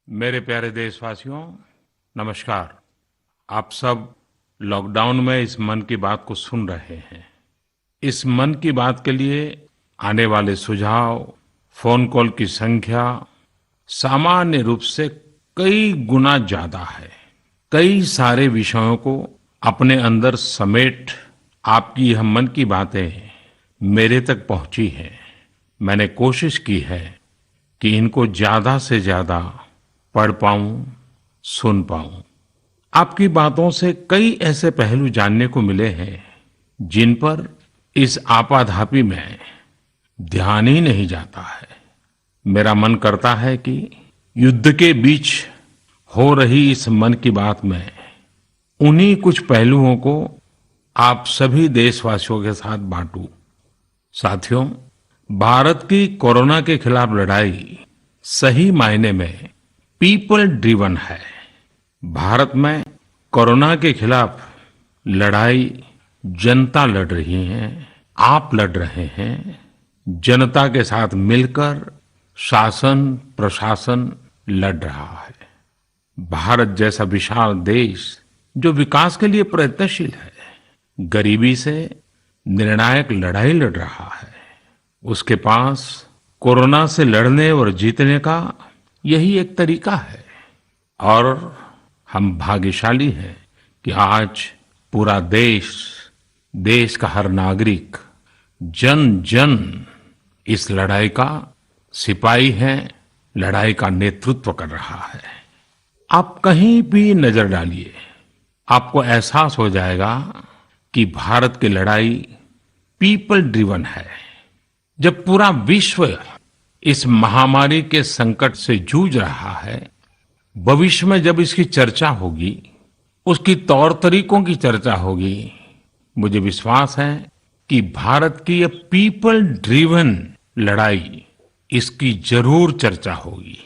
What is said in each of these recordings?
मेरे प्यारे देशवासियों, नमस्कार। आप सब लॉकडाउन में इस मन की बात को सुन रहे हैं। इस मन की बात के लिए आने वाले सुझाव, फोन कॉल की संख्या सामान्य रूप से कई गुना ज्यादा है। कई सारे विषयों को अपने अंदर समेट आपकी यह मन की बातें मेरे तक पहुंची हैं। मैंने कोशिश की है कि इनको ज्यादा से ज्यादा पढ़ पाऊं, सुन पाऊं। आपकी बातों से कई ऐसे पहलू जानने को मिले हैं जिन पर इस आपाधापी में ध्यान ही नहीं जाता है। मेरा मन करता है कि युद्ध के बीच हो रही इस मन की बात में उन्हीं कुछ पहलुओं को आप सभी देशवासियों के साथ बांटूं। साथियों, भारत की कोरोना के खिलाफ लड़ाई सही मायने में पीपल ड्रिवन है। भारत में कोरोना के खिलाफ लड़ाई जनता लड़ रही है, आप लड़ रहे हैं। जनता के साथ मिलकर शासन प्रशासन लड़ रहा है। भारत जैसा विशाल देश जो विकास के लिए प्रयत्नशील है, गरीबी से निर्णायक लड़ाई लड़ रहा है। उसके पास कोरोना से लड़ने और जीतने का यही एक तरीका है। और हम भाग्यशाली हैं कि आज पूरा देश, देश का हर नागरिक, जन जन इस लड़ाई का सिपाही है, लड़ाई का नेतृत्व कर रहा है। आप कहीं भी नजर डालिए, आपको एहसास हो जाएगा कि भारत की लड़ाई पीपल ड्रिवन है। जब पूरा विश्व इस महामारी के संकट से जूझ रहा है, भविष्य में जब इसकी चर्चा होगी, उसकी तौर तरीकों की चर्चा होगी, मुझे विश्वास है कि भारत की ये पीपल ड्रिवन लड़ाई, इसकी जरूर चर्चा होगी।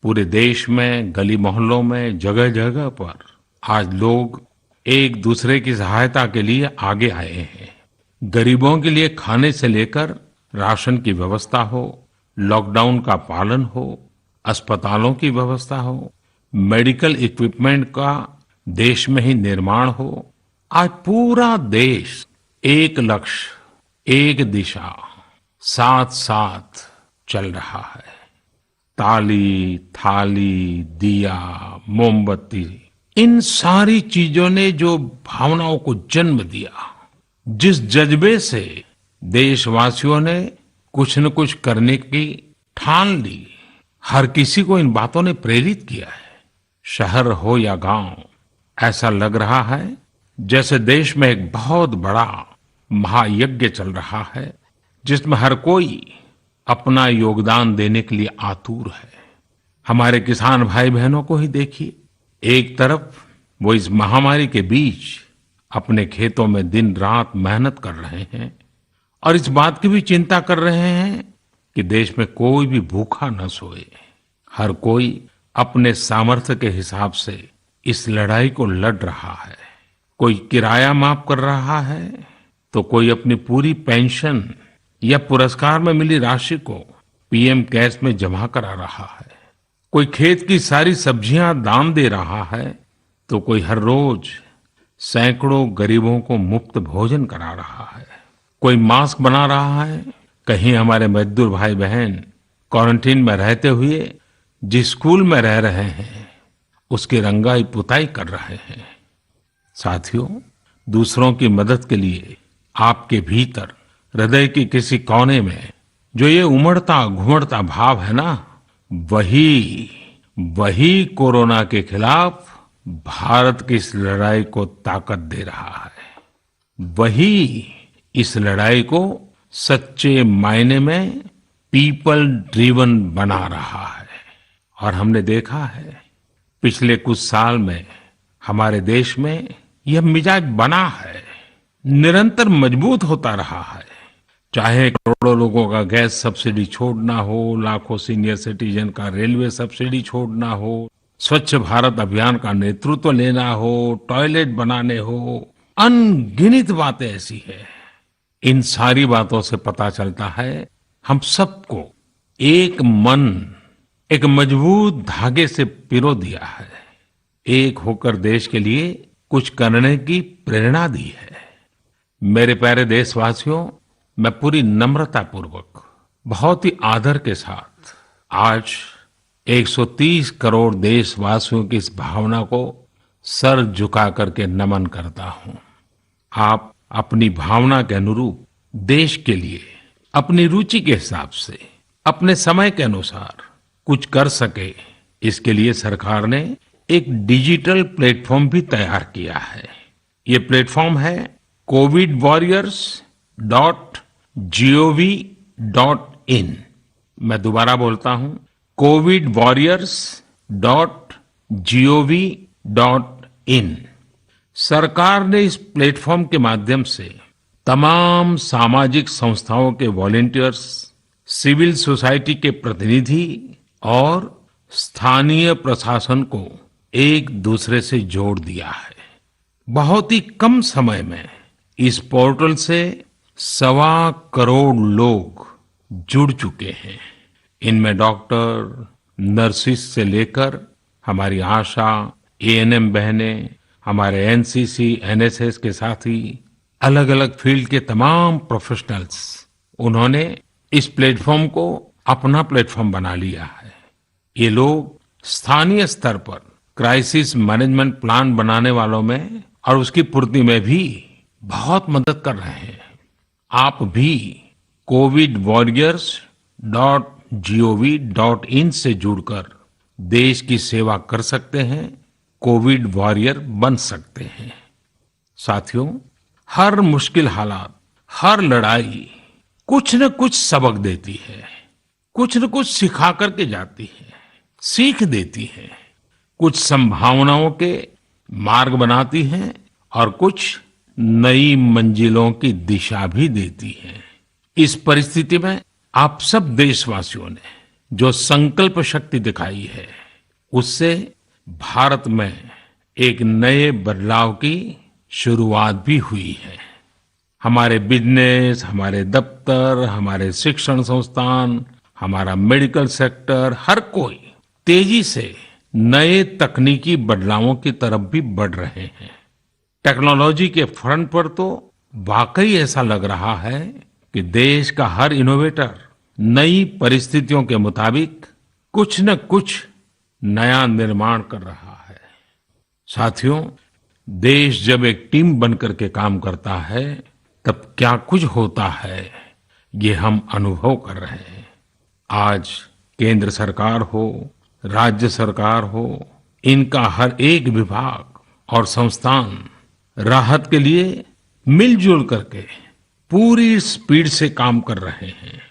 पूरे देश में, गली मोहल्लों में, जगह जगह पर आज लोग एक दूसरे की सहायता के लिए आगे आए हैं। गरीबों के लिए खाने से लेकर राशन की व्यवस्था हो, लॉकडाउन का पालन हो, अस्पतालों की व्यवस्था हो, मेडिकल इक्विपमेंट का देश में ही निर्माण हो। आज पूरा देश एक लक्ष्य, एक दिशा, साथ साथ चल रहा है। ताली, थाली, दिया, मोमबत्ती, इन सारी चीजों ने जो भावनाओं को जन्म दिया, जिस जज्बे से देशवासियों ने कुछ न कुछ करने की ठान ली, हर किसी को इन बातों ने प्रेरित किया है। शहर हो या गांव, ऐसा लग रहा है जैसे देश में एक बहुत बड़ा महायज्ञ चल रहा है, जिसमें हर कोई अपना योगदान देने के लिए आतुर है। हमारे किसान भाई बहनों को ही देखिए, एक तरफ वो इस महामारी के बीच अपने खेतों में दिन रात मेहनत कर रहे हैं और इस बात की भी चिंता कर रहे हैं कि देश में कोई भी भूखा न सोए। हर कोई अपने सामर्थ्य के हिसाब से इस लड़ाई को लड़ रहा है। कोई किराया माफ कर रहा है, तो कोई अपनी पूरी पेंशन या पुरस्कार में मिली राशि को पीएम केयर्स में जमा करा रहा है। कोई खेत की सारी सब्जियां दान दे रहा है, तो कोई हर रोज सैकड़ों गरीबों को मुफ्त भोजन करा रहा है। कोई मास्क बना रहा है। कहीं हमारे मजदूर भाई बहन क्वारंटीन में रहते हुए जिस स्कूल में रह रहे हैं, उसकी रंगाई पुताई कर रहे हैं। साथियों, दूसरों की मदद के लिए आपके भीतर हृदय की किसी कोने में जो ये उमड़ता घुमड़ता भाव है ना, वही कोरोना के खिलाफ भारत की इस लड़ाई को ताकत दे रहा है। वही इस लड़ाई को सच्चे मायने में पीपल ड्रिवन बना रहा है। और हमने देखा है पिछले कुछ साल में हमारे देश में यह मिजाज बना है, निरंतर मजबूत होता रहा है। चाहे करोड़ों लोगों का गैस सब्सिडी छोड़ना हो, लाखों सीनियर सिटीजन का रेलवे सब्सिडी छोड़ना हो, स्वच्छ भारत अभियान का नेतृत्व लेना हो, टॉयलेट बनाने हो, अनगिनत बातें ऐसी है। इन सारी बातों से पता चलता है हम सबको एक मन, एक मजबूत धागे से पिरो दिया है। एक होकर देश के लिए कुछ करने की प्रेरणा दी है। मेरे प्यारे देशवासियों, मैं पूरी नम्रता पूर्वक, बहुत ही आदर के साथ आज 130 करोड़ देशवासियों की इस भावना को सर झुका करके नमन करता हूं। आप अपनी भावना के अनुरूप देश के लिए अपनी रुचि के हिसाब से, अपने समय के अनुसार कुछ कर सके, इसके लिए सरकार ने एक डिजिटल प्लेटफॉर्म भी तैयार किया है। ये प्लेटफॉर्म है covidwarriors.gov.in। मैं दोबारा बोलता हूं, covidwarriors.gov.in। सरकार ने इस प्लेटफॉर्म के माध्यम से तमाम सामाजिक संस्थाओं के वॉलंटियर्स, सिविल सोसाइटी के प्रतिनिधि और स्थानीय प्रशासन को एक दूसरे से जोड़ दिया है। बहुत ही कम समय में इस पोर्टल से 1.25 करोड़ लोग जुड़ चुके हैं। इनमें डॉक्टर, नर्सिस से लेकर हमारी आशा, एएनएम बहनें, हमारे एनसीसी, एनएसएस के साथी, अलग अलग फील्ड के तमाम प्रोफेशनल्स, उन्होंने इस प्लेटफॉर्म को अपना प्लेटफॉर्म बना लिया है। ये लोग स्थानीय स्तर पर क्राइसिस मैनेजमेंट प्लान बनाने वालों में और उसकी पूर्ति में भी बहुत मदद कर रहे हैं। आप भी covidwarriors.gov.in से जुड़कर देश की सेवा कर सकते हैं, कोविड वॉरियर बन सकते हैं। साथियों, हर मुश्किल हालात, हर लड़ाई कुछ न कुछ सबक देती है, कुछ न कुछ सिखा करके जाती है, सीख देती है, कुछ संभावनाओं के मार्ग बनाती है और कुछ नई मंजिलों की दिशा भी देती है। इस परिस्थिति में आप सब देशवासियों ने जो संकल्प शक्ति दिखाई है, उससे भारत में एक नए बदलाव की शुरुआत भी हुई है। हमारे बिजनेस, हमारे दफ्तर, हमारे शिक्षण संस्थान, हमारा मेडिकल सेक्टर, हर कोई तेजी से नए तकनीकी बदलावों की तरफ भी बढ़ रहे हैं। टेक्नोलॉजी के फ्रंट पर तो वाकई ऐसा लग रहा है कि देश का हर इनोवेटर नई परिस्थितियों के मुताबिक कुछ न कुछ नया निर्माण कर रहा है। साथियों, देश जब एक टीम बनकर के काम करता है, तब क्या कुछ होता है, ये हम अनुभव कर रहे हैं। आज केंद्र सरकार हो, राज्य सरकार हो, इनका हर एक विभाग और संस्थान राहत के लिए मिलजुल करके पूरी स्पीड से काम कर रहे हैं।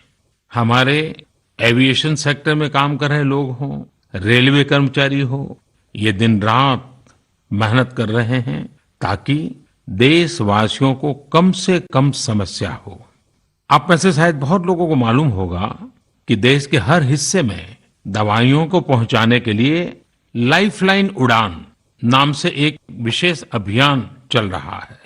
हमारे एविएशन सेक्टर में काम कर रहे लोग हों, रेलवे कर्मचारी हो, ये दिन रात मेहनत कर रहे हैं ताकि देशवासियों को कम से कम समस्या हो। आप में से शायद बहुत लोगों को मालूम होगा कि देश के हर हिस्से में दवाइयों को पहुंचाने के लिए लाइफलाइन उड़ान नाम से एक विशेष अभियान चल रहा है।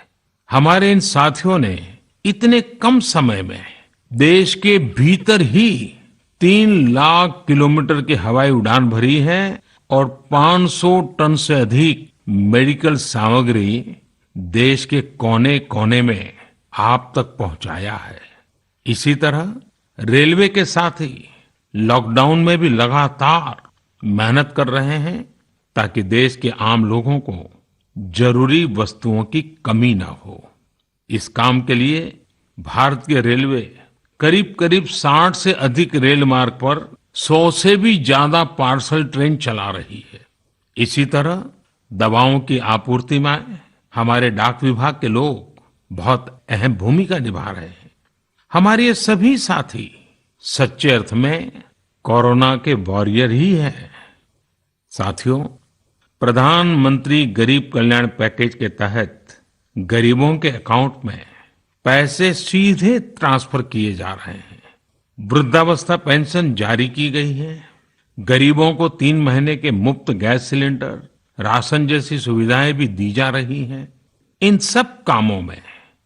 हमारे इन साथियों ने इतने कम समय में देश के भीतर ही 3 लाख किलोमीटर की हवाई उड़ान भरी है और 500 टन से अधिक मेडिकल सामग्री देश के कोने कोने में आप तक पहुंचाया है। इसी तरह रेलवे के साथी लॉकडाउन में भी लगातार मेहनत कर रहे हैं ताकि देश के आम लोगों को जरूरी वस्तुओं की कमी ना हो। इस काम के लिए भारत के रेलवे करीब करीब 60 से अधिक रेल मार्ग पर 100 से भी ज्यादा पार्सल ट्रेन चला रही है। इसी तरह दवाओं की आपूर्ति में हमारे डाक विभाग के लोग बहुत अहम भूमिका निभा रहे हैं। हमारे ये सभी साथी सच्चे अर्थ में कोरोना के वॉरियर ही हैं। साथियों, प्रधानमंत्री गरीब कल्याण पैकेज के तहत गरीबों के अकाउंट में पैसे सीधे ट्रांसफर किए जा रहे हैं। वृद्धावस्था पेंशन जारी की गई है। गरीबों को 3 महीने के मुफ्त गैस सिलेंडर, राशन जैसी सुविधाएं भी दी जा रही हैं। इन सब कामों में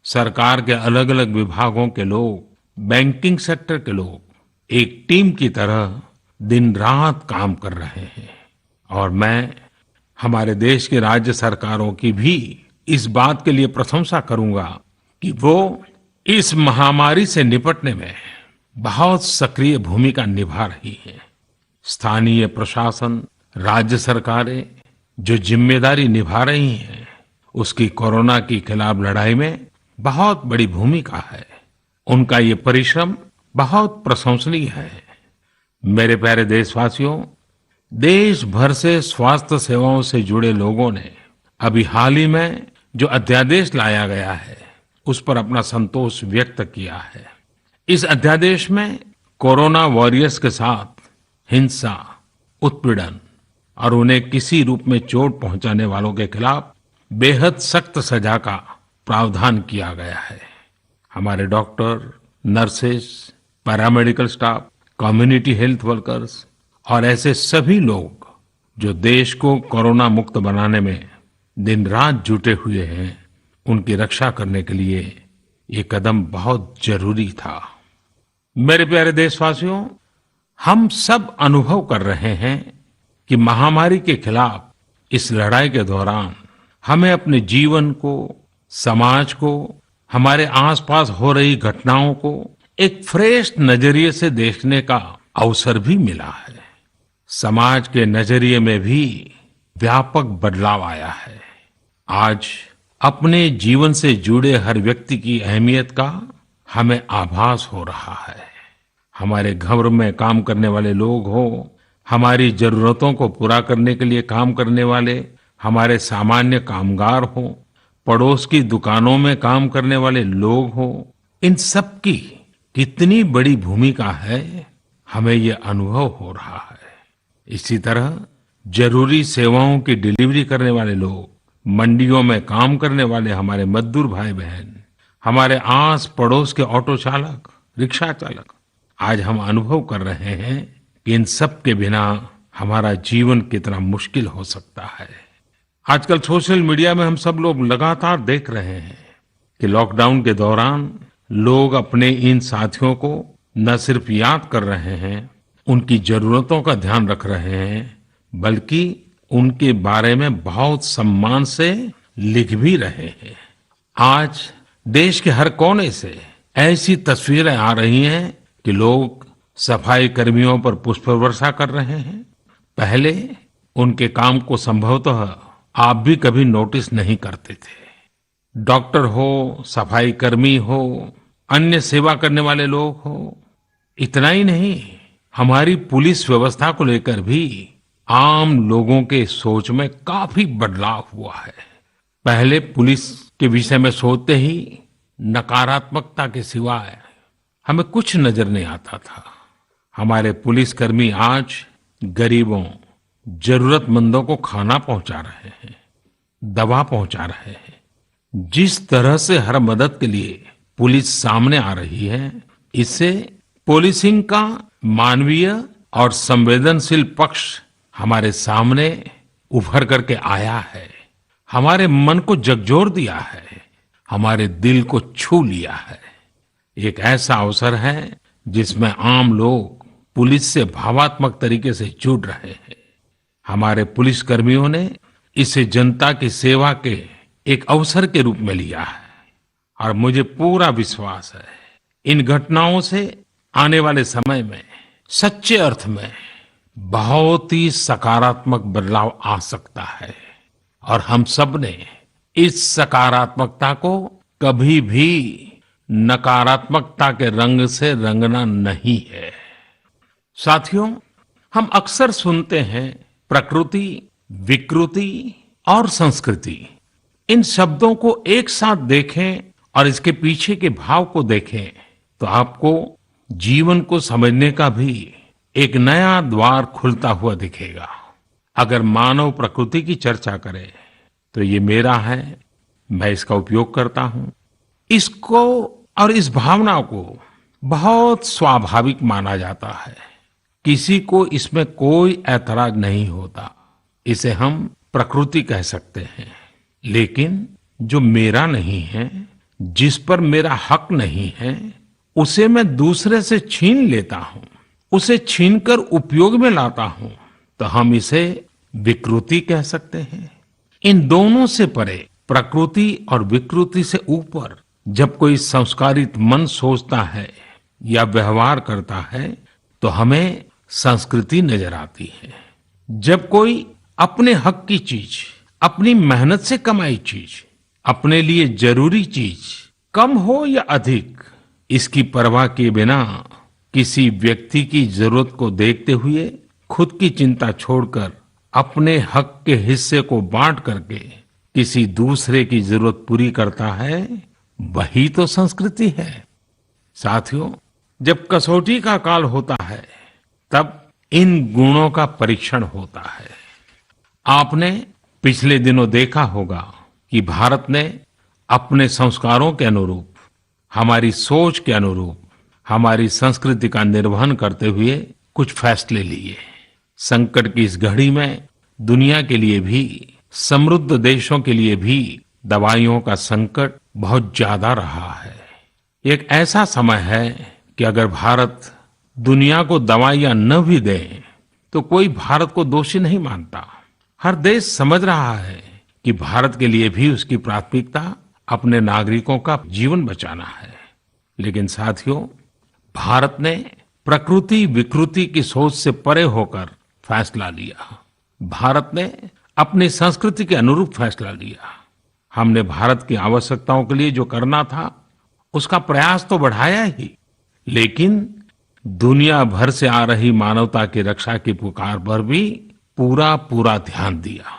सरकार के अलग अलग विभागों के लोग, बैंकिंग सेक्टर के लोग एक टीम की तरह दिन रात काम कर रहे हैं और मैं हमारे देश के राज्य सरकारों की भी इस बात के लिए प्रशंसा करूंगा कि वो इस महामारी से निपटने में बहुत सक्रिय भूमिका निभा रही है। स्थानीय प्रशासन, राज्य सरकारें जो जिम्मेदारी निभा रही हैं, उसकी कोरोना के खिलाफ लड़ाई में बहुत बड़ी भूमिका है। उनका ये परिश्रम बहुत प्रशंसनीय है। मेरे प्यारे देशवासियों, देश भर से स्वास्थ्य सेवाओं से जुड़े लोगों ने अभी हाल ही में जो अध्यादेश लाया गया है, उस पर अपना संतोष व्यक्त किया है। इस अध्यादेश में कोरोना वॉरियर्स के साथ हिंसा, उत्पीड़न और उन्हें किसी रूप में चोट पहुंचाने वालों के खिलाफ बेहद सख्त सजा का प्रावधान किया गया है। हमारे doctor, nurses, paramedical staff, community health workers और ऐसे सभी लोग जो देश को कोरोना मुक्त बनाने में दिन रात जुटे हुए हैं, उनकी रक्षा करने के लिए ये कदम बहुत जरूरी था। मेरे प्यारे देशवासियों, हम सब अनुभव कर रहे हैं कि महामारी के खिलाफ इस लड़ाई के दौरान हमें अपने जीवन को, समाज को, हमारे आसपास हो रही घटनाओं को एक फ्रेश नजरिए से देखने का अवसर भी मिला है। समाज के नजरिए में भी व्यापक बदलाव आया है। आज अपने जीवन से जुड़े हर व्यक्ति की अहमियत का हमें आभास हो रहा है। हमारे घर में काम करने वाले लोग हो, हमारी जरूरतों को पूरा करने के लिए काम करने वाले हमारे सामान्य कामगार हो, पड़ोस की दुकानों में काम करने वाले लोग हो, इन सब की कितनी बड़ी भूमिका है, हमें ये अनुभव हो रहा है। इसी तरह जरूरी सेवाओं की डिलीवरी करने वाले लोग, मंडियों में काम करने वाले हमारे मजदूर भाई बहन, हमारे आस पड़ोस के ऑटो चालक, रिक्शा चालक, आज हम अनुभव कर रहे हैं कि इन सब के बिना हमारा जीवन कितना मुश्किल हो सकता है। आजकल सोशल मीडिया में हम सब लोग लगातार देख रहे हैं कि लॉकडाउन के दौरान लोग अपने इन साथियों को न सिर्फ याद कर रहे हैं, उनकी जरूरतों का ध्यान रख रहे हैं, बल्कि उनके बारे में बहुत सम्मान से लिख भी रहे हैं। आज देश के हर कोने से ऐसी तस्वीरें आ रही हैं कि लोग सफाई कर्मियों पर पुष्प वर्षा कर रहे हैं। पहले उनके काम को संभवतः आप भी कभी नोटिस नहीं करते थे। डॉक्टर हो, सफाई कर्मी हो, अन्य सेवा करने वाले लोग हो, इतना ही नहीं, हमारी पुलिस व्यवस्था को लेकर भी आम लोगों के सोच में काफी बदलाव हुआ है। पहले पुलिस के विषय में सोचते ही नकारात्मकता के सिवाय हमें कुछ नजर नहीं आता था। हमारे पुलिसकर्मी आज गरीबों, जरूरतमंदों को खाना पहुंचा रहे हैं, दवा पहुंचा रहे हैं। जिस तरह से हर मदद के लिए पुलिस सामने आ रही है, इससे पुलिसिंग का मानवीय और संवेदनशील पक्ष हमारे सामने उभर करके आया है, हमारे मन को झकझोर दिया है, हमारे दिल को छू लिया है। एक ऐसा अवसर है जिसमें आम लोग पुलिस से भावात्मक तरीके से जुड़ रहे हैं। हमारे पुलिस कर्मियों ने इसे जनता की सेवा के एक अवसर के रूप में लिया है और मुझे पूरा विश्वास है इन घटनाओं से आने वाले समय में सच्चे अर्थ में बहुत ही सकारात्मक बदलाव आ सकता है और हम सब ने इस सकारात्मकता को कभी भी नकारात्मकता के रंग से रंगना नहीं है। साथियों, हम अक्सर सुनते हैं प्रकृति, विकृति और संस्कृति। इन शब्दों को एक साथ देखें और इसके पीछे के भाव को देखें तो आपको जीवन को समझने का भी एक नया द्वार खुलता हुआ दिखेगा। अगर मानव प्रकृति की चर्चा करें तो ये मेरा है, मैं इसका उपयोग करता हूं। इसको और इस भावना को बहुत स्वाभाविक माना जाता है, किसी को इसमें कोई ऐतराज नहीं होता। इसे हम प्रकृति कह सकते हैं। लेकिन जो मेरा नहीं है, जिस पर मेरा हक नहीं है, उसे मैं दूसरे से छीन लेता हूं, उसे छीनकर उपयोग में लाता हूं तो हम इसे विकृति कह सकते हैं। इन दोनों से परे, प्रकृति और विकृति से ऊपर जब कोई संस्कारित मन सोचता है या व्यवहार करता है तो हमें संस्कृति नजर आती है। जब कोई अपने हक की चीज, अपनी मेहनत से कमाई चीज, अपने लिए जरूरी चीज, कम हो या अधिक, इसकी परवाह किए बिना किसी व्यक्ति की जरूरत को देखते हुए खुद की चिंता छोड़कर अपने हक के हिस्से को बांट करके किसी दूसरे की जरूरत पूरी करता है, वही तो संस्कृति है। साथियों, जब कसौटी का काल होता है तब इन गुणों का परीक्षण होता है। आपने पिछले दिनों देखा होगा कि भारत ने अपने संस्कारों के अनुरूप, हमारी सोच के अनुरूप, हमारी संस्कृति का निर्वहन करते हुए कुछ फैसले लिए। संकट की इस घड़ी में दुनिया के लिए भी, समृद्ध देशों के लिए भी दवाइयों का संकट बहुत ज्यादा रहा है। एक ऐसा समय है कि अगर भारत दुनिया को दवाइयां न भी दे तो कोई भारत को दोषी नहीं मानता। हर देश समझ रहा है कि भारत के लिए भी उसकी प्राथमिकता अपने नागरिकों का जीवन बचाना है। लेकिन साथियों, भारत ने प्रकृति विकृति की सोच से परे होकर फैसला लिया। भारत ने अपनी संस्कृति के अनुरूप फैसला लिया। हमने भारत की आवश्यकताओं के लिए जो करना था उसका प्रयास तो बढ़ाया ही, लेकिन दुनिया भर से आ रही मानवता की रक्षा की पुकार पर भी पूरा ध्यान दिया।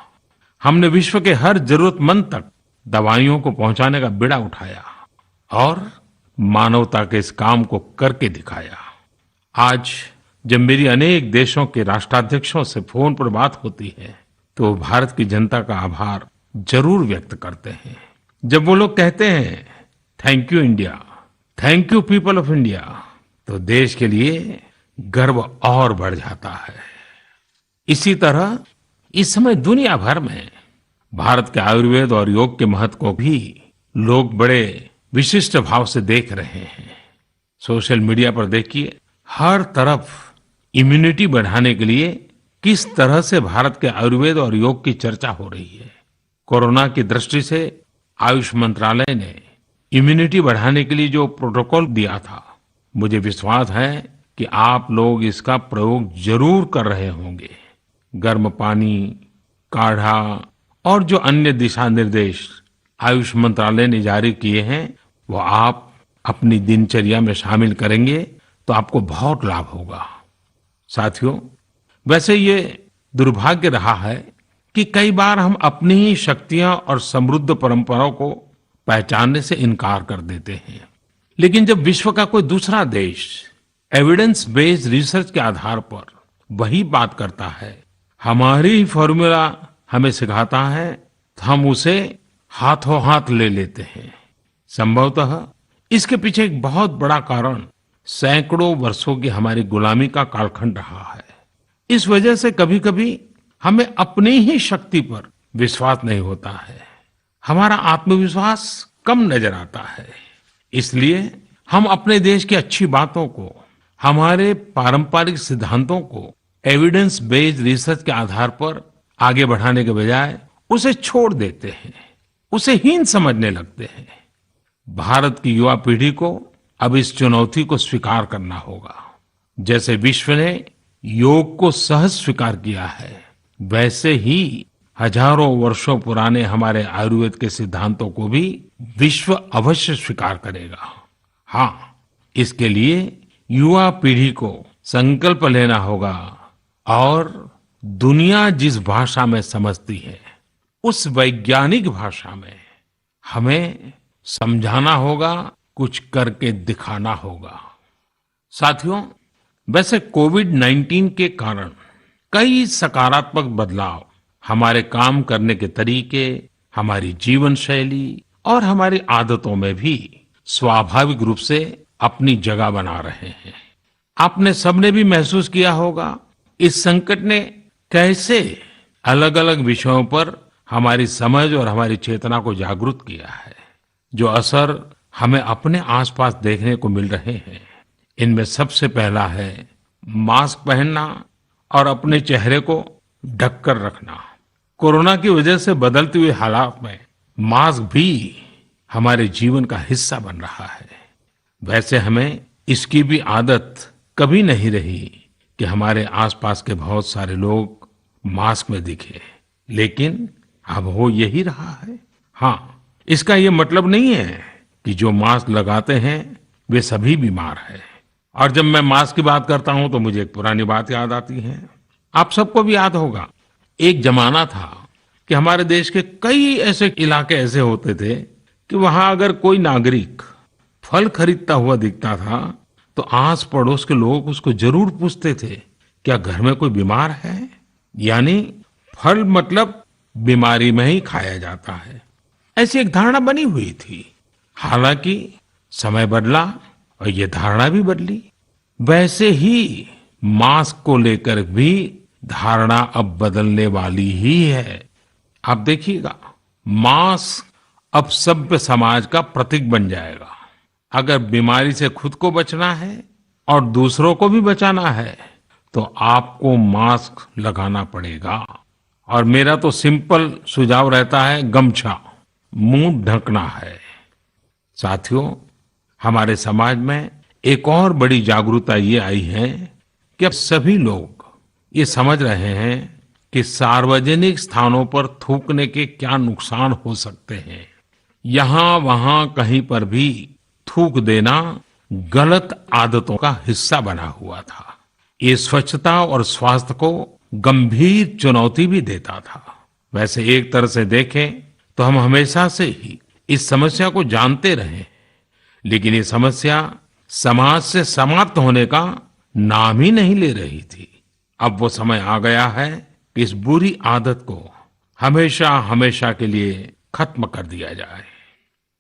हमने विश्व के हर जरूरतमंद तक दवाइयों को पहुंचाने का बीड़ा उठाया और मानवता के इस काम को करके दिखाया। आज जब मेरी अनेक देशों के राष्ट्राध्यक्षों से फोन पर बात होती है तो भारत की जनता का आभार जरूर व्यक्त करते हैं। जब वो लोग कहते हैं thank you India, thank you people of India, तो देश के लिए गर्व और बढ़ जाता है। इसी तरह इस समय दुनिया भर में भारत के आयुर्वेद और योग के महत्व को भी लोग बड़े विशिष्ट भाव से देख रहे हैं। सोशल मीडिया पर देखिए, हर तरफ इम्यूनिटी बढ़ाने के लिए किस तरह से भारत के आयुर्वेद और योग की चर्चा हो रही है। कोरोना की दृष्टि से आयुष मंत्रालय ने इम्यूनिटी बढ़ाने के लिए जो प्रोटोकॉल दिया था, मुझे विश्वास है कि आप लोग इसका प्रयोग जरूर कर रहे होंगे। गर्म पानी, काढ़ा और जो अन्य दिशा निर्देश आयुष मंत्रालय ने जारी किए हैं वो आप अपनी दिनचर्या में शामिल करेंगे तो आपको बहुत लाभ होगा। साथियों, वैसे ये दुर्भाग्य रहा है कि कई बार हम अपनी ही शक्तियां और समृद्ध परंपराओं को पहचानने से इनकार कर देते हैं। लेकिन जब विश्व का कोई दूसरा देश एविडेंस बेस्ड रिसर्च के आधार पर वही बात करता है, हमारी फॉर्मूला हमें सिखाता है, तो हम उसे हाथों हाथ ले लेते हैं। संभवतः इसके पीछे एक बहुत बड़ा कारण सैकड़ों वर्षों की हमारी गुलामी का कालखंड रहा है। इस वजह से कभी कभी हमें अपनी ही शक्ति पर विश्वास नहीं होता है, हमारा आत्मविश्वास कम नजर आता है। इसलिए हम अपने देश की अच्छी बातों को, हमारे पारंपरिक सिद्धांतों को एविडेंस बेस्ड रिसर्च के आधार पर आगे बढ़ाने के बजाय उसे छोड़ देते हैं, उसे हीन समझने लगते हैं। भारत की युवा पीढ़ी को अब इस चुनौती को स्वीकार करना होगा। जैसे विश्व ने योग को सहज स्वीकार किया है, वैसे ही हजारों वर्षों पुराने हमारे आयुर्वेद के सिद्धांतों को भी विश्व अवश्य स्वीकार करेगा। हाँ, इसके लिए युवा पीढ़ी को संकल्प लेना होगा और दुनिया जिस भाषा में समझती है उस वैज्ञानिक भाषा में हमें समझाना होगा, कुछ करके दिखाना होगा। साथियों, वैसे कोविड-19 के कारण कई सकारात्मक बदलाव हमारे काम करने के तरीके, हमारी जीवन शैली और हमारी आदतों में भी स्वाभाविक रूप से अपनी जगह बना रहे हैं। आपने सबने भी महसूस किया होगा इस संकट ने कैसे अलग अलग विषयों पर हमारी समझ और हमारी चेतना को जागरूक किया है। जो असर हमें अपने आसपास देखने को मिल रहे हैं, इनमें सबसे पहला है मास्क पहनना और अपने चेहरे को ढककर रखना। कोरोना की वजह से बदलते हुए हालात में मास्क भी हमारे जीवन का हिस्सा बन रहा है। वैसे हमें इसकी भी आदत कभी नहीं रही कि हमारे आसपास के बहुत सारे लोग मास्क में दिखे, लेकिन अब हो यही रहा है। हाँ, इसका ये मतलब नहीं है कि जो मास्क लगाते हैं वे सभी बीमार हैं। और जब मैं मास्क की बात करता हूं तो मुझे एक पुरानी बात याद आती है। आप सबको भी याद होगा, एक जमाना था कि हमारे देश के कई ऐसे इलाके ऐसे होते थे कि वहां अगर कोई नागरिक फल खरीदता हुआ दिखता था तो आस पड़ोस के लोग उसको जरूर पूछते थे, क्या घर में कोई बीमार है? यानी फल मतलब बीमारी में ही खाया जाता है, ऐसी एक धारणा बनी हुई थी। हालांकि समय बदला और ये धारणा भी बदली। वैसे ही मास्क को लेकर भी धारणा अब बदलने वाली ही है। आप देखिएगा, मास्क अब सभ्य समाज का प्रतीक बन जाएगा। अगर बीमारी से खुद को बचना है और दूसरों को भी बचाना है तो आपको मास्क लगाना पड़ेगा। और मेरा तो सिंपल सुझाव रहता है, गमछा मुंह ढकना है। साथियों, हमारे समाज में एक और बड़ी जागरूकता ये आई है कि अब सभी लोग ये समझ रहे हैं कि सार्वजनिक स्थानों पर थूकने के क्या नुकसान हो सकते हैं। यहाँ वहाँ कहीं पर भी थूक देना गलत आदतों का हिस्सा बना हुआ था। ये स्वच्छता और स्वास्थ्य को गंभीर चुनौती भी देता था। वैसे एक तरह से देखें तो हम हमेशा से ही इस समस्या को जानते रहे, लेकिन ये समस्या समाज से समाप्त होने का नाम ही नहीं ले रही थी। अब वो समय आ गया है कि इस बुरी आदत को हमेशा हमेशा के लिए खत्म कर दिया जाए।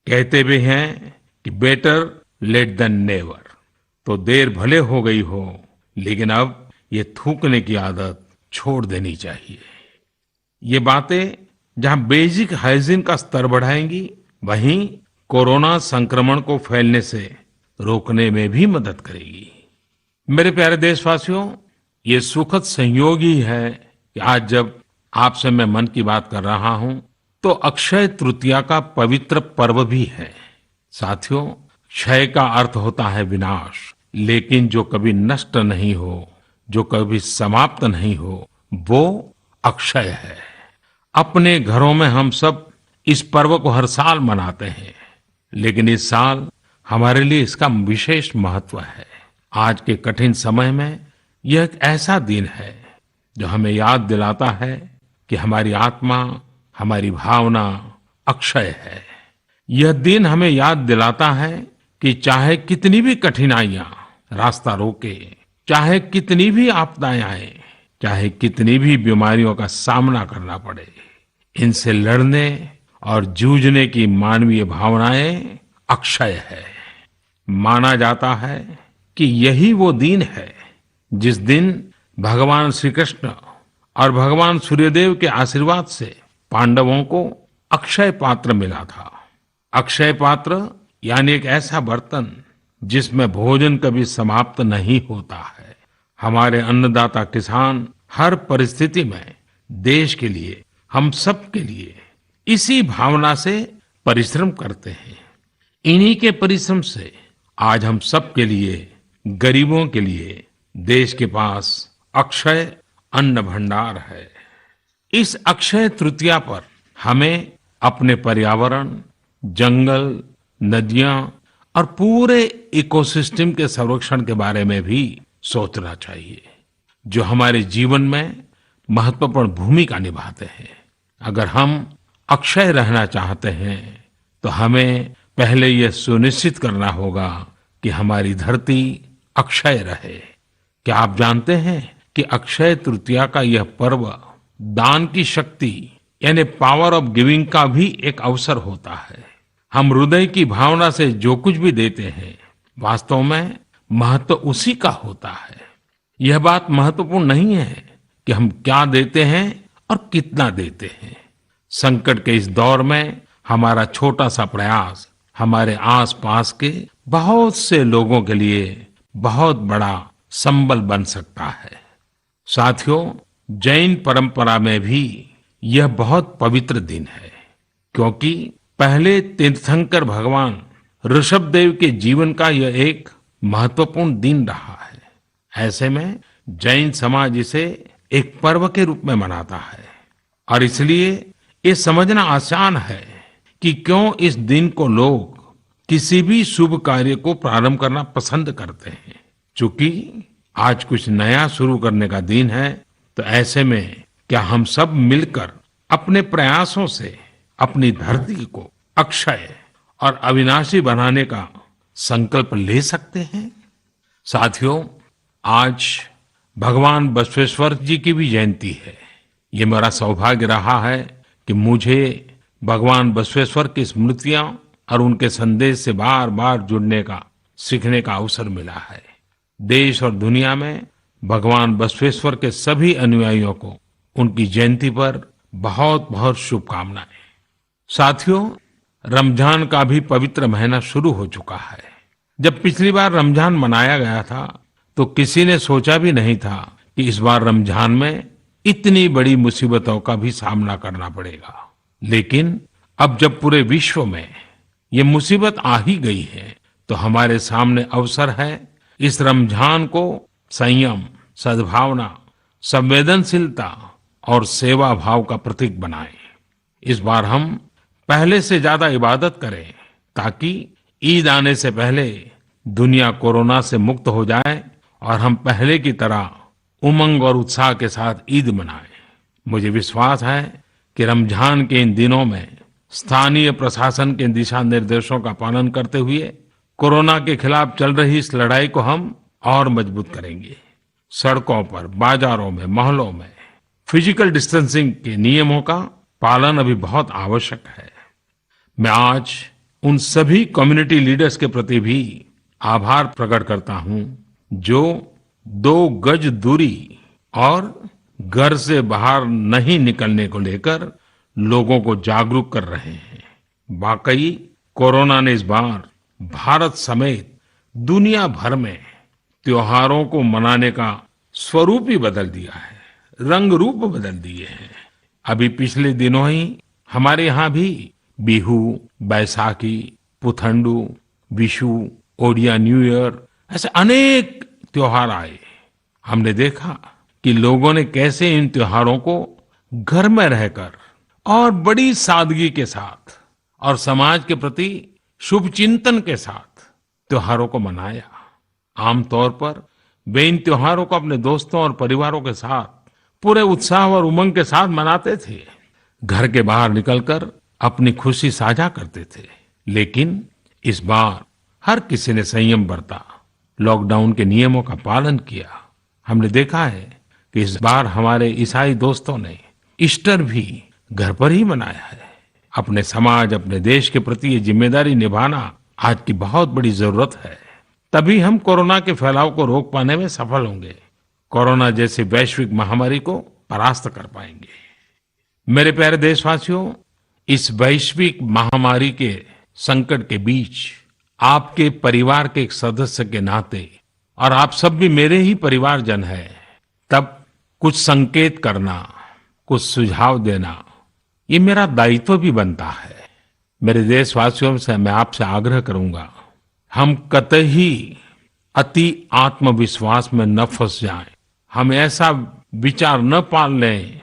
कहते भी हैं कि बेटर लेट देन नेवर। तो देर भले हो गई हो, लेकिन अब ये थूकने की आदत छोड़ देनी चाहिए। ये बातें जहां बेसिक हाइजीन का स्तर बढ़ाएंगी, वहीं कोरोना संक्रमण को फैलने से रोकने में भी मदद करेगी। मेरे प्यारे देशवासियों, ये सुखद संयोग ही है कि आज जब आपसे मैं मन की बात कर रहा हूं तो अक्षय तृतीया का पवित्र पर्व भी है। साथियों, क्षय का अर्थ होता है विनाश, लेकिन जो कभी नष्ट नहीं हो, जो कभी समाप्त नहीं हो, वो अक्षय है। अपने घरों में हम सब इस पर्व को हर साल मनाते हैं, लेकिन इस साल हमारे लिए इसका विशेष महत्व है। आज के कठिन समय में यह एक ऐसा दिन है जो हमें याद दिलाता है कि हमारी आत्मा, हमारी भावना अक्षय है। यह दिन हमें याद दिलाता है कि चाहे कितनी भी कठिनाइयां रास्ता रोके, चाहे कितनी भी आपदाएं आए, चाहे कितनी भी बीमारियों का सामना करना पड़े, इनसे लड़ने और जूझने की मानवीय भावनाएं अक्षय है। माना जाता है कि यही वो दिन है जिस दिन भगवान श्री कृष्ण और भगवान सूर्यदेव के आशीर्वाद से पांडवों को अक्षय पात्र मिला था। अक्षय पात्र यानी एक ऐसा बर्तन जिसमें भोजन कभी समाप्त नहीं होता है। हमारे अन्नदाता किसान हर परिस्थिति में देश के लिए, हम सब के लिए इसी भावना से परिश्रम करते हैं। इन्हीं के परिश्रम से आज हम सब के लिए, गरीबों के लिए देश के पास अक्षय अन्न भंडार है। इस अक्षय तृतीया पर हमें अपने पर्यावरण, जंगल, नदियां और पूरे इकोसिस्टम के संरक्षण के बारे में भी सोचना चाहिए, जो हमारे जीवन में महत्वपूर्ण भूमिका निभाते हैं। अगर हम अक्षय रहना चाहते हैं तो हमें पहले यह सुनिश्चित करना होगा कि हमारी धरती अक्षय रहे। क्या आप जानते हैं कि अक्षय तृतीया का यह पर्व दान की शक्ति यानी पावर ऑफ गिविंग का भी एक अवसर होता है। हम हृदय की भावना से जो कुछ भी देते हैं, वास्तव में महत्व उसी का होता है। यह बात महत्वपूर्ण नहीं है कि हम क्या देते हैं और कितना देते हैं। संकट के इस दौर में हमारा छोटा सा प्रयास हमारे आसपास के बहुत से लोगों के लिए बहुत बड़ा संबल बन सकता है। साथियों, जैन परंपरा में भी यह बहुत पवित्र दिन है, क्योंकि पहले तीर्थंकर भगवान ऋषभदेव के जीवन का यह एक महत्वपूर्ण दिन रहा है। ऐसे में जैन समाज इसे एक पर्व के रूप में मनाता है और इसलिए ये समझना आसान है कि क्यों इस दिन को लोग किसी भी शुभ कार्य को प्रारंभ करना पसंद करते हैं। चूंकि आज कुछ नया शुरू करने का दिन है, तो ऐसे में क्या हम सब मिलकर अपने प्रयासों से अपनी धरती को अक्षय और अविनाशी बनाने का संकल्प ले सकते हैं। साथियों, आज भगवान बसवेश्वर जी की भी जयंती है। ये मेरा सौभाग्य रहा है कि मुझे भगवान बसवेश्वर की स्मृतियां और उनके संदेश से बार बार जुड़ने का, सीखने का अवसर मिला है। देश और दुनिया में भगवान बसवेश्वर के सभी अनुयायियों को उनकी जयंती पर बहुत बहुत शुभकामनाएं। साथियों, रमजान का भी पवित्र महीना शुरू हो चुका है। जब पिछली बार रमजान मनाया गया था तो किसी ने सोचा भी नहीं था कि इस बार रमजान में इतनी बड़ी मुसीबतों का भी सामना करना पड़ेगा। लेकिन अब जब पूरे विश्व में ये मुसीबत आ ही गई है, तो हमारे सामने अवसर है इस रमजान को संयम, सद्भावना, संवेदनशीलता और सेवा भाव का प्रतीक बनाएं। इस बार हम पहले से ज्यादा इबादत करें, ताकि ईद आने से पहले दुनिया कोरोना से मुक्त हो जाए और हम पहले की तरह उमंग और उत्साह के साथ ईद मनाएं। मुझे विश्वास है कि रमजान के इन दिनों में स्थानीय प्रशासन के दिशा निर्देशों का पालन करते हुए कोरोना के खिलाफ चल रही इस लड़ाई को हम और मजबूत करेंगे। सड़कों पर, बाजारों में, मोहल्लों में फिजिकल डिस्टेंसिंग के नियमों का पालन अभी बहुत आवश्यक है। मैं आज उन सभी कम्युनिटी लीडर्स के प्रति भी आभार प्रकट करता हूं जो 2 गज दूरी और घर से बाहर नहीं निकलने को लेकर लोगों को जागरूक कर रहे हैं। वाकई कोरोना ने इस बार भारत समेत दुनिया भर में त्योहारों को मनाने का स्वरूप ही बदल दिया है, रंग रूप बदल दिए हैं। अभी पिछले दिनों ही हमारे यहाँ भी बिहू, बैसाखी, पुथंडू, विशु, ओडिया न्यू ईयर ऐसे अनेक त्योहार आए। हमने देखा कि लोगों ने कैसे इन त्योहारों को घर में रहकर और बड़ी सादगी के साथ और समाज के प्रति शुभ चिंतन के साथ त्योहारों को मनाया। आमतौर पर वे इन त्योहारों को अपने दोस्तों और परिवारों के साथ पूरे उत्साह और उमंग के साथ मनाते थे, घर के बाहर निकलकर अपनी खुशी साझा करते थे। लेकिन इस बार हर किसी ने संयम बरता, लॉकडाउन के नियमों का पालन किया। हमने देखा है कि इस बार हमारे ईसाई दोस्तों ने ईस्टर भी घर पर ही मनाया है। अपने समाज, अपने देश के प्रति ये जिम्मेदारी निभाना आज की बहुत बड़ी जरूरत है। तभी हम कोरोना के फैलाव को रोक पाने में सफल होंगे, कोरोना जैसी वैश्विक महामारी को परास्त कर पाएंगे। मेरे प्यारे देशवासियों, इस वैश्विक महामारी के संकट के बीच आपके परिवार के एक सदस्य के नाते, और आप सब भी मेरे ही परिवारजन हैं, तब कुछ संकेत करना, कुछ सुझाव देना, ये मेरा दायित्व भी बनता है। मेरे देशवासियों से मैं आपसे आग्रह करूंगा, हम कतई अति आत्मविश्वास में न फंस जाएं। हम ऐसा विचार न पाल लें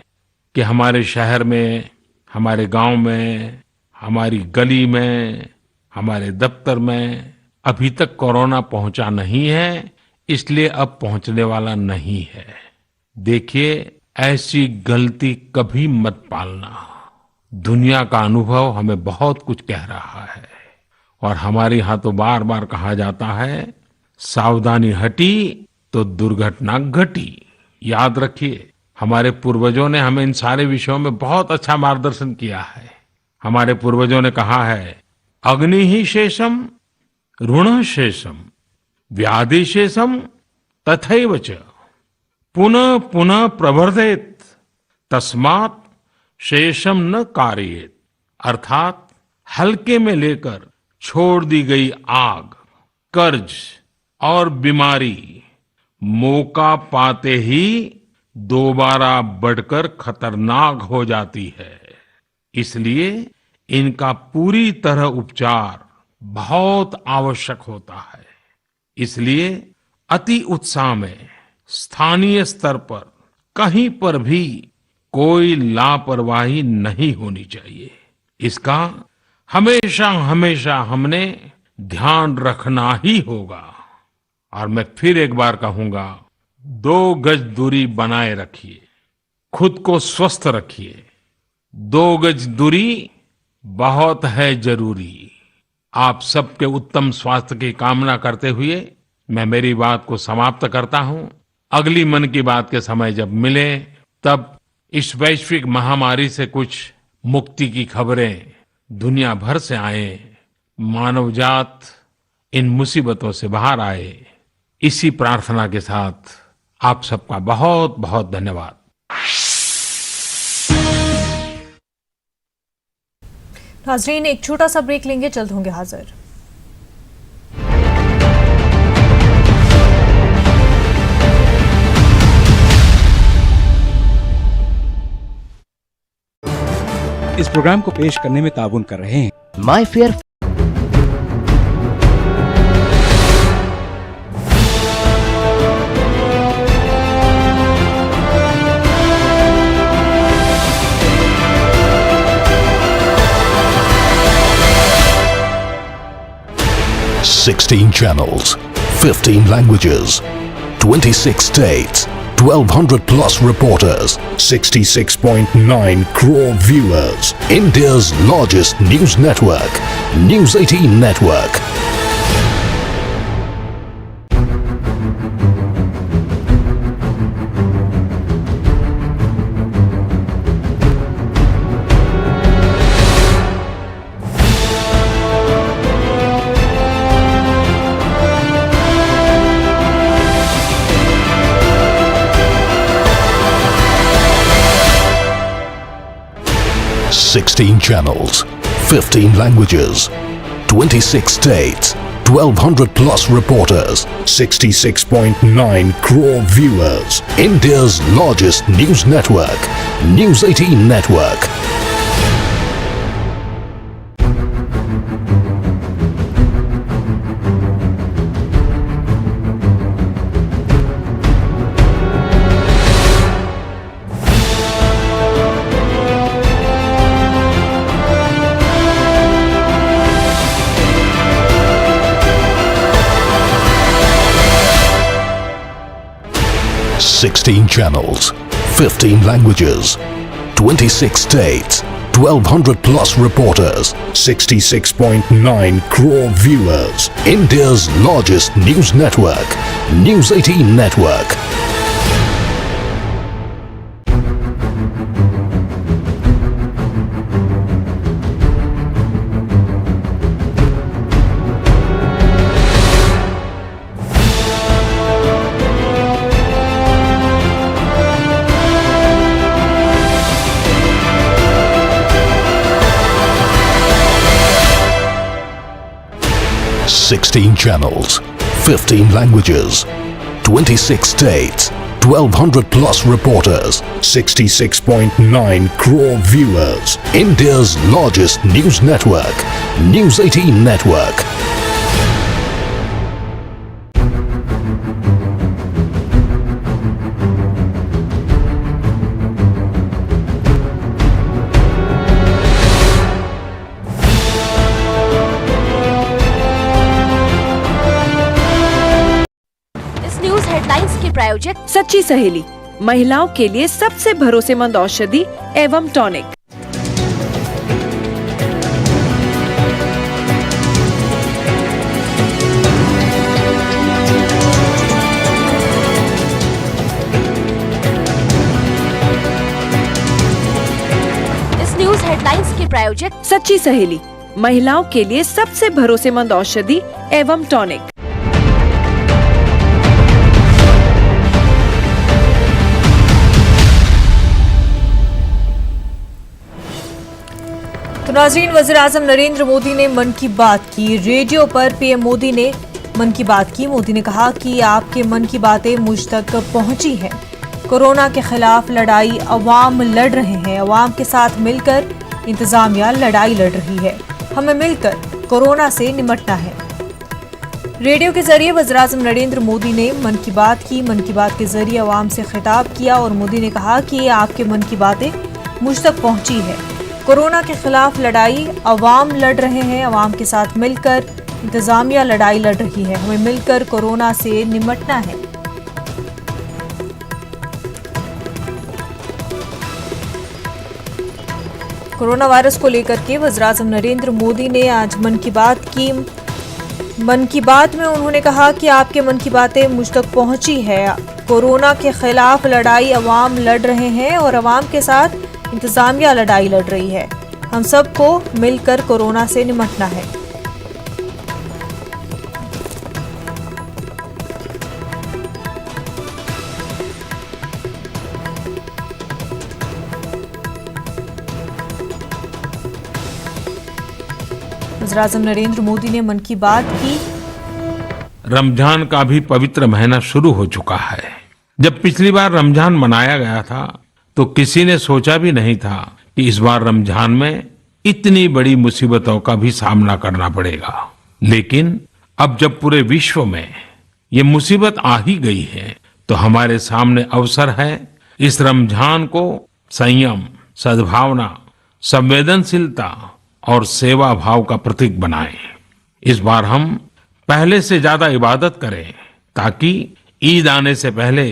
कि हमारे शहर में, हमारे गांव में, हमारी गली में, हमारे दफ्तर में अभी तक कोरोना पहुंचा नहीं है, इसलिए अब पहुंचने वाला नहीं है। देखिए, ऐसी गलती कभी मत पालना। दुनिया का अनुभव हमें बहुत कुछ कह रहा है और हमारे यहाँ तो बार बार कहा जाता है, सावधानी हटी तो दुर्घटना घटी। याद रखिए, हमारे पूर्वजों ने हमें इन सारे विषयों में बहुत अच्छा मार्गदर्शन किया है। हमारे पूर्वजों ने कहा है, अग्नि ही शेषम ऋण शेषम व्याधि शेषम तथैव च पुनः पुनः प्रवर्धेत तस्मात् शेषम न कार्येत। अर्थात हल्के में लेकर छोड़ दी गई आग, कर्ज और बीमारी मौका पाते ही दोबारा बढ़कर खतरनाक हो जाती है। इसलिए इनका पूरी तरह उपचार बहुत आवश्यक होता है। इसलिए अति उत्साह में स्थानीय स्तर पर कहीं पर भी कोई लापरवाही नहीं होनी चाहिए। इसका हमेशा हमेशा हमने ध्यान रखना ही होगा। और मैं फिर एक बार कहूंगा, 2 गज दूरी बनाए रखिए, खुद को स्वस्थ रखिए। 2 गज दूरी बहुत है जरूरी। आप सबके उत्तम स्वास्थ्य की कामना करते हुए मैं मेरी बात को समाप्त करता हूं। अगली मन की बात के समय जब मिले तब इस वैश्विक महामारी से कुछ मुक्ति की खबरें दुनिया भर से आए, मानवजात इन मुसीबतों से बाहर आए, इसी प्रार्थना के साथ आप सबका बहुत बहुत धन्यवाद। नाजरीन, एक छोटा सा ब्रेक लेंगे, जल्द होंगे हाजिर। इस प्रोग्राम को पेश करने में ताउन कर रहे हैं my fair, $16 channels, 15 languages, 26 states, 1,200 plus reporters, 66.9 crore viewers. India's largest news network, News 18 Network. $16 channels, 15 languages, 26 states, 1,200 plus reporters, 66.9 crore viewers. India's largest news network, News 18 Network. $16 channels, 15 languages, 26 states, 1,200 plus reporters, 66.9 crore viewers. India's largest news network, News 18 Network. $16 channels, 15 languages, 26 states, 1,200 plus reporters, 66.9 crore viewers. India's largest news network, News 18 Network. प्रायोजक सच्ची सहेली, महिलाओं के लिए सबसे भरोसेमंद औषधि एवं टॉनिक। इस न्यूज हेडलाइंस के प्रायोजक सच्ची सहेली, महिलाओं के लिए सबसे भरोसेमंद औषधि एवं टॉनिक। तो नाज़रीन, वज़ीर आज़म नरेंद्र मोदी ने मन की बात की। रेडियो पर पीएम मोदी ने मन की बात की। मोदी ने कहा कि आपके मन की बातें मुझ तक पहुंची हैं। कोरोना के खिलाफ लड़ाई अवाम लड़ रहे हैं। अवाम के साथ मिलकर इंतजामिया लड़ाई लड़ रही है। हमें मिलकर कोरोना से निपटना है। रेडियो के जरिए वज़ीर-ए-आज़म नरेंद्र मोदी ने मन की बात की। मन की बात के जरिए अवाम से खिताब किया और मोदी ने कहा कि आपके मन की बातें मुझ तक पहुंची है। कोरोना के खिलाफ लड़ाई अवाम लड़ रहे हैं। अवाम के साथ मिलकर इंतजामिया लड़ाई लड़ रही है। हमें मिलकर कोरोना से निपटना है। कोरोना वायरस को लेकर के वज़ीर-ए-आज़म नरेंद्र मोदी ने आज मन की बात की। मन की बात में उन्होंने कहा कि आपके मन की बातें मुझ तक पहुंची है। कोरोना के खिलाफ लड़ाई अवाम लड़ रहे हैं और अवाम के साथ इंतजामिया लड़ाई लड़ रही है। हम सबको मिलकर कोरोना से निपटना है। वज़ीर-ए-आज़म नरेंद्र मोदी ने मन की बात की। रमजान का भी पवित्र महीना शुरू हो चुका है। जब पिछली बार रमजान मनाया गया था तो किसी ने सोचा भी नहीं था कि इस बार रमजान में इतनी बड़ी मुसीबतों का भी सामना करना पड़ेगा। लेकिन अब जब पूरे विश्व में ये मुसीबत आ ही गई है तो हमारे सामने अवसर है इस रमजान को संयम, सद्भावना, संवेदनशीलता और सेवा भाव का प्रतीक बनाएं। इस बार हम पहले से ज्यादा इबादत करें ताकि ईद आने से पहले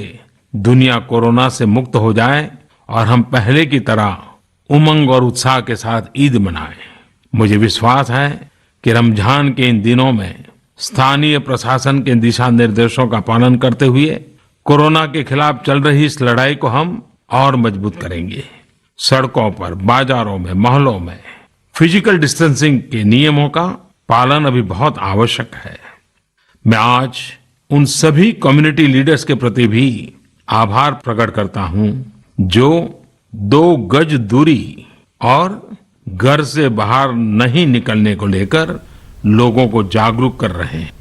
दुनिया कोरोना से मुक्त हो जाए और हम पहले की तरह उमंग और उत्साह के साथ ईद मनाएं। मुझे विश्वास है कि रमजान के इन दिनों में स्थानीय प्रशासन के दिशा निर्देशों का पालन करते हुए कोरोना के खिलाफ चल रही इस लड़ाई को हम और मजबूत करेंगे। सड़कों पर, बाजारों में, मोहल्लों में फिजिकल डिस्टेंसिंग के नियमों का पालन अभी बहुत आवश्यक है। मैं आज उन सभी कम्युनिटी लीडर्स के प्रति भी आभार प्रकट करता हूं जो 2 गज दूरी और घर से बाहर नहीं निकलने को लेकर लोगों को जागरूक कर रहे हैं।